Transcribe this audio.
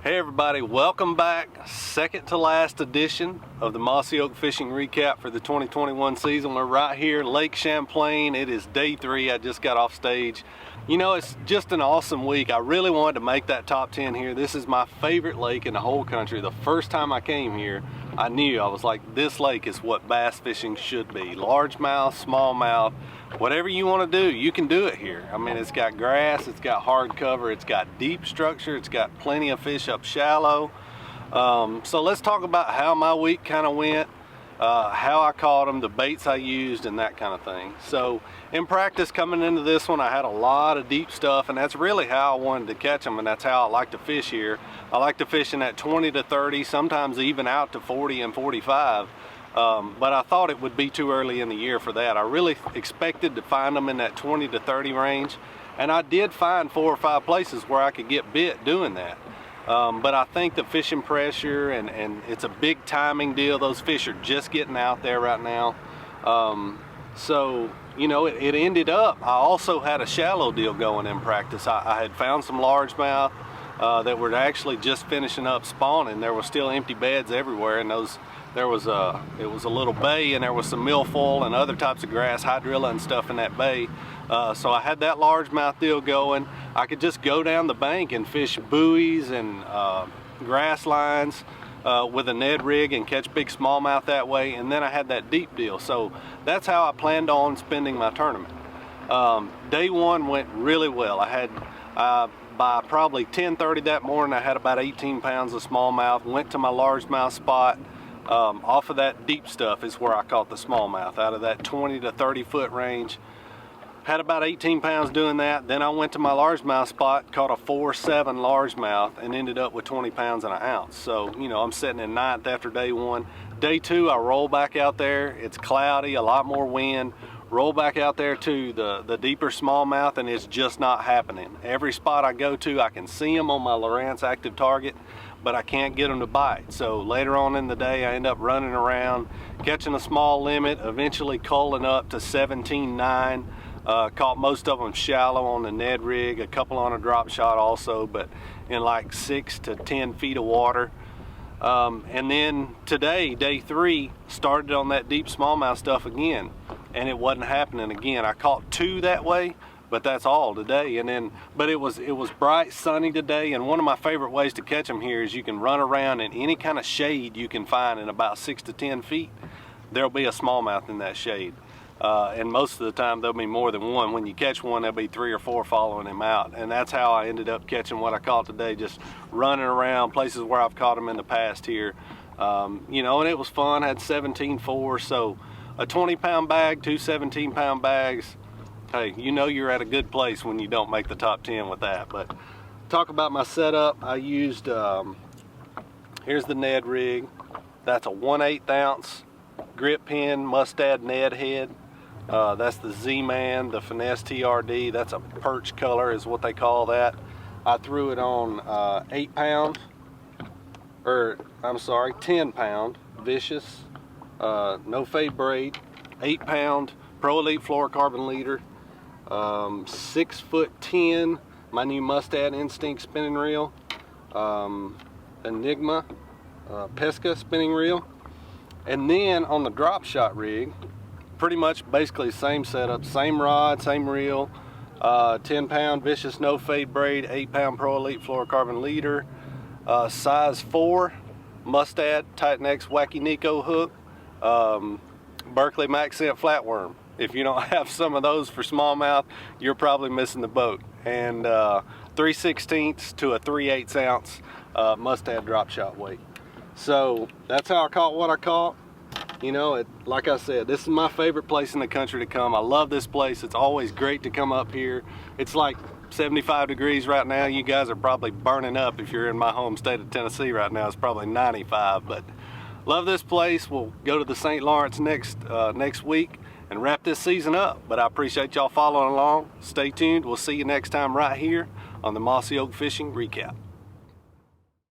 Hey everybody, welcome back. Second to last edition of the Mossy Oak Fishing Recap for the 2021 season. We're right here, Lake Champlain. It is day 3. I just got off stage. You know, it's just an awesome week. I really wanted to make that top 10 here. This is my favorite lake in the whole country. The first time I came here, I knew, I was like, this lake is what bass fishing should be. Largemouth, smallmouth, whatever you want to do, you can do it here. I mean, it's got grass, it's got hard cover, it's got deep structure, it's got plenty of fish up shallow. So let's talk about how my week kind of went, how I caught them, the baits I used, and that kind of thing. So in practice coming into this one, I had a lot of deep stuff, and that's really how I wanted to catch them, and that's how I like to fish here. I like to fish in that 20 to 30, sometimes even out to 40 and 45. But I thought it would be too early in the year for that. I really expected to find them in that 20 to 30 range, and I did find 4 or 5 places where I could get bit doing that. But I think the fishing pressure and it's a big timing deal. Those fish are just getting out there right now. So, you know, it ended up, I also had a shallow deal going in practice. I had found some largemouth that were actually just finishing up spawning. There were still empty beds everywhere, and it was a little bay, and there was some milfoil and other types of grass, hydrilla and stuff in that bay. So I had that largemouth deal going. I could just go down the bank and fish buoys and grass lines with a Ned rig and catch big smallmouth that way. And then I had that deep deal. So that's how I planned on spending my tournament. Day 1 went really well. I had by probably 10:30 that morning, I had about 18 pounds of smallmouth. Went to my largemouth spot. Off of that deep stuff is where I caught the smallmouth, out of that 20 to 30 foot range. Had about 18 pounds doing that. Then I went to my largemouth spot, caught a 4.7 largemouth, and ended up with 20 pounds and an ounce. So, you know, I'm sitting in 9th after day 1. Day 2, I roll back out there. It's cloudy, a lot more wind. Roll back out there to the deeper smallmouth, and it's just not happening. Every spot I go to, I can see them on my Lowrance active target, but I can't get them to bite. So later on in the day, I end up running around, catching a small limit, eventually culling up to 17.9. Caught most of them shallow on the Ned rig, a couple on a drop shot also, but in like 6 to 10 feet of water. And then today, day 3, started on that deep smallmouth stuff again, and it wasn't happening again. I caught 2 that way, but that's all today. And then, but it was bright, sunny today, and one of my favorite ways to catch them here is you can run around in any kind of shade you can find in about 6 to 10 feet. There'll be a smallmouth in that shade. And most of the time there'll be more than one. When you catch one, there'll be 3 or 4 following him out, and that's how I ended up catching what I caught today, just running around places where I've caught them in the past here. You know, and it was fun. I had 17.4, so a 20-pound bag, 2 17-pound bags. Hey, you know you're at a good place when you don't make the top 10 with that. But talk about my setup. I used here's the Ned rig. That's a 1/8 ounce grip pin Mustad Ned head. That's the Z-Man, the Finesse TRD. That's a perch color is what they call that. I threw it on 8 pound, or I'm sorry, 10 pound Vicious, no fade braid, 8 pound Pro Elite fluorocarbon leader, 6'10", my new Mustad Instinct spinning reel, Enigma Pesca spinning reel. And then on the drop shot rig, pretty much basically same setup, same rod, same reel, 10 pound Vicious no fade braid, 8 pound Pro Elite fluorocarbon leader, size 4 Mustad Titan X Wacky Nico hook, Berkeley Maxent flatworm. If you don't have some of those for smallmouth, you're probably missing the boat. And 3/16 to a 3/8 ounce Mustad drop shot weight. So that's how I caught what I caught. You know, like I said, this is my favorite place in the country to come. I love this place. It's always great to come up here. It's like 75 degrees right now. You guys are probably burning up if you're in my home state of Tennessee right now. It's probably 95, but love this place. We'll go to the St. Lawrence next week and wrap this season up. But I appreciate y'all following along. Stay tuned. We'll see you next time right here on the Mossy Oak Fishing Recap.